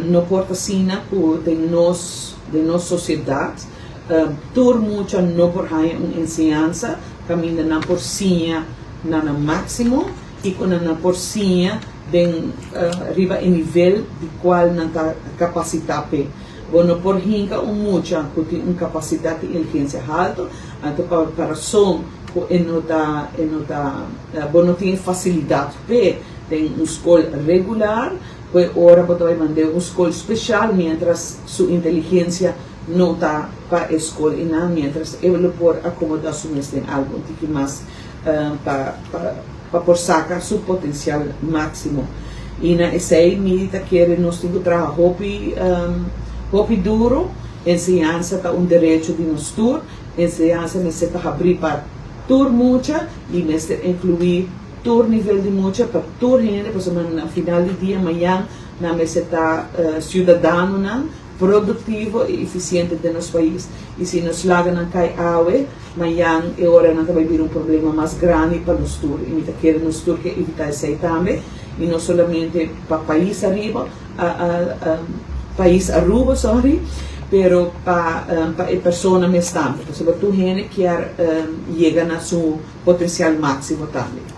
no porta sina de nos sociedad, tur mucha no por haya una enseñanza, camina na por sinha na máximo, y con na por sinha den arriba em nível de qual não está capacidade. Bueno, por hinca mucha que tem uma capacidade de inteligência alta, então para som bueno tem facilidade tem uma escola regular, pues ahora vai mandar uma escola especial, mientras sua inteligência não está para a escola e não, mientras ele pode acomodar su mestre em algo que mais para por sacar su potencial máximo. E na essa medida que nós temos que trabalhar hobby duro, enseñanza está direito de nós tur, enseñanza necessita abrir para tur mucha e necessita incluir tur nível de mucha para tur gente, por exemplo, no final do dia, amanhã, na necessita cidadano, produtivo e eficiente de nosso país. E se nos laga não cai água, amanhã é hora não vai vir problema mais grande para nós tur. E nós queremos tur que evitar isso também, e não somente para país arriba, país aruba, pero para a pessoa mesmo também. Por exemplo, tu gente quer chegar a seu potencial máximo também.